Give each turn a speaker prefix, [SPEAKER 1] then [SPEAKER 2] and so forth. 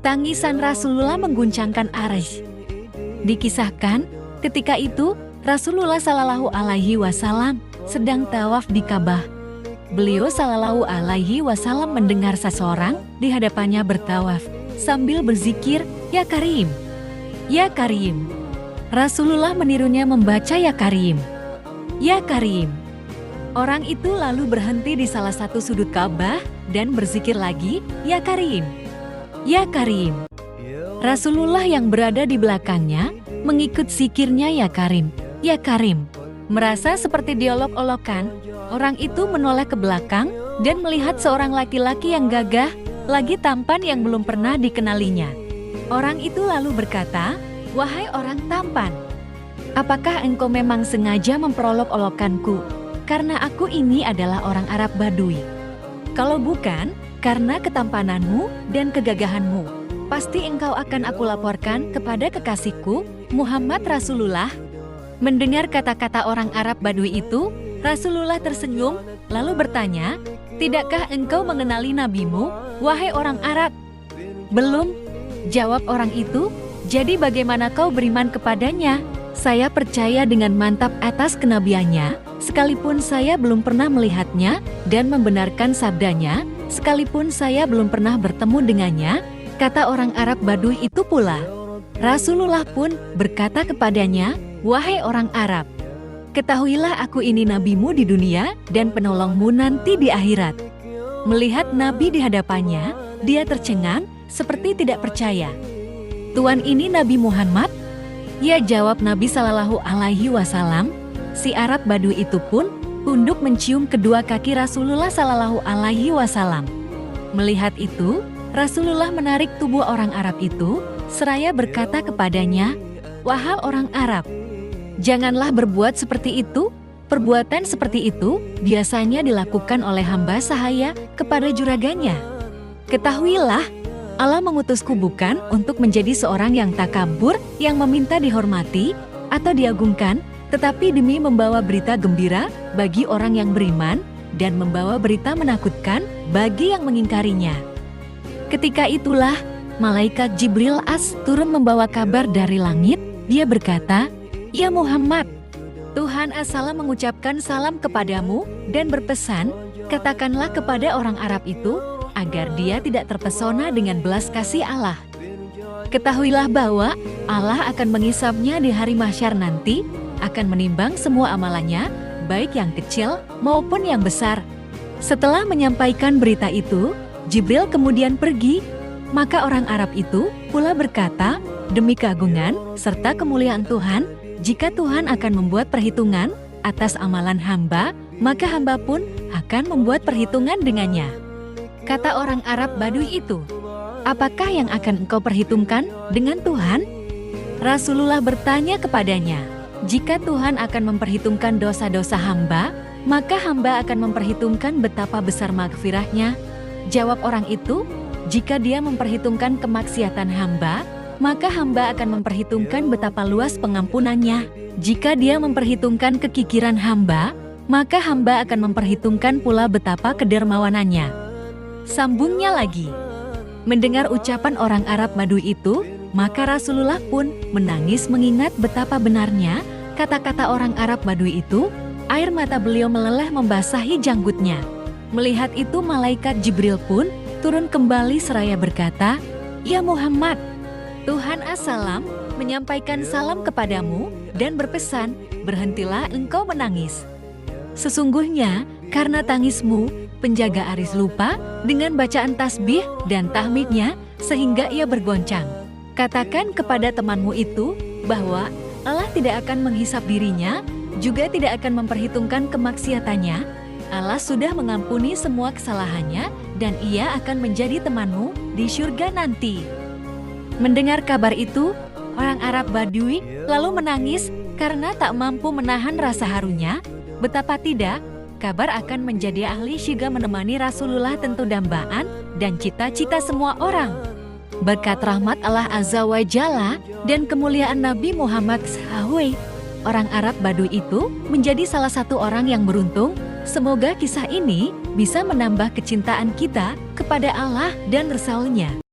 [SPEAKER 1] Tangisan Rasulullah mengguncangkan Arsy. Dikisahkan, ketika itu Rasulullah Shallallahu Alaihi Wasallam sedang tawaf di Ka'bah. Beliau Shallallahu Alaihi Wasallam mendengar seseorang di hadapannya bertawaf sambil berzikir, "Ya Karim, Ya Karim." Rasulullah menirunya membaca "Ya Karim, Ya Karim." Orang itu lalu berhenti di salah satu sudut Ka'bah dan berzikir lagi, "Ya Karim, Ya Karim." Rasulullah yang berada di belakangnya mengikut zikirnya "Ya Karim, Ya Karim." Merasa seperti diolok-olokan, orang itu menoleh ke belakang dan melihat seorang laki-laki yang gagah, lagi tampan yang belum pernah dikenalinya. Orang itu lalu berkata, "Wahai orang tampan, apakah engkau memang sengaja memperolok-olokanku? Karena aku ini adalah orang Arab Badui. Kalau bukan, karena ketampananmu dan kegagahanmu, pasti engkau akan aku laporkan kepada kekasihku, Muhammad Rasulullah." Mendengar kata-kata orang Arab Badui itu, Rasulullah tersenyum, lalu bertanya, "Tidakkah engkau mengenali nabimu, wahai orang Arab?" "Belum," jawab orang itu. "Jadi bagaimana kau beriman kepadanya?" "Saya percaya dengan mantap atas kenabiannya, sekalipun saya belum pernah melihatnya, dan membenarkan sabdanya, sekalipun saya belum pernah bertemu dengannya," kata orang Arab Badui itu pula. Rasulullah pun berkata kepadanya, "Wahai orang Arab, ketahuilah aku ini nabimu di dunia dan penolongmu nanti di akhirat." Melihat Nabi di hadapannya, dia tercengang seperti tidak percaya. "Tuan, ini Nabi Muhammad?" "Ya," jawab Nabi Shallallahu Alaihi Wasallam. Si Arab Badui itu pun tunduk mencium kedua kaki Rasulullah Shallallahu Alaihi Wasallam. Melihat itu, Rasulullah menarik tubuh orang Arab itu, seraya berkata kepadanya, "Wahai orang Arab, janganlah berbuat seperti itu. Perbuatan seperti itu biasanya dilakukan oleh hamba sahaya kepada juraganya. Ketahuilah, Allah mengutusku bukan untuk menjadi seorang yang takabur, yang meminta dihormati atau diagungkan, tetapi demi membawa berita gembira bagi orang yang beriman dan membawa berita menakutkan bagi yang mengingkarinya." Ketika itulah, malaikat Jibril turun membawa kabar dari langit. Dia berkata, "Ya Muhammad, Tuhan As-Salam mengucapkan salam kepadamu dan berpesan, katakanlah kepada orang Arab itu agar dia tidak terpesona dengan belas kasih Allah. Ketahuilah bahwa Allah akan mengisapnya di hari mahsyar nanti, akan menimbang semua amalannya, baik yang kecil maupun yang besar." Setelah menyampaikan berita itu, Jibril kemudian pergi. Maka orang Arab itu pula berkata, "Demi keagungan serta kemuliaan Tuhan, jika Tuhan akan membuat perhitungan atas amalan hamba, maka hamba pun akan membuat perhitungan dengannya." Kata orang Arab Badui itu, "Apakah yang akan engkau perhitungkan dengan Tuhan?" Rasulullah bertanya kepadanya, "Jika Tuhan akan memperhitungkan dosa-dosa hamba, maka hamba akan memperhitungkan betapa besar maghfirahnya." Jawab orang itu, "Jika dia memperhitungkan kemaksiatan hamba, maka hamba akan memperhitungkan betapa luas pengampunannya. Jika dia memperhitungkan kekikiran hamba, maka hamba akan memperhitungkan pula betapa kedermawanannya." Sambungnya lagi. Mendengar ucapan orang Arab Badui itu, maka Rasulullah pun menangis mengingat betapa benarnya kata-kata orang Arab Badui itu. Air mata beliau meleleh membasahi janggutnya. Melihat itu, malaikat Jibril pun turun kembali seraya berkata, "Ya Muhammad, Tuhan As-Salam menyampaikan salam kepadamu dan berpesan, berhentilah engkau menangis. Sesungguhnya karena tangismu, penjaga Aris lupa dengan bacaan tasbih dan tahmidnya sehingga ia bergoncang. Katakan kepada temanmu itu bahwa Allah tidak akan menghisap dirinya, juga tidak akan memperhitungkan kemaksiatannya. Allah sudah mengampuni semua kesalahannya dan ia akan menjadi temanmu di surga nanti." Mendengar kabar itu, orang Arab Badui lalu menangis karena tak mampu menahan rasa harunya. Betapa tidak, kabar akan menjadi ahli syurga menemani Rasulullah tentu dambaan dan cita-cita semua orang. Berkat rahmat Allah Azza wa Jalla dan kemuliaan Nabi Muhammad SAW, orang Arab Badui itu menjadi salah satu orang yang beruntung. Semoga kisah ini bisa menambah kecintaan kita kepada Allah dan Rasul-Nya.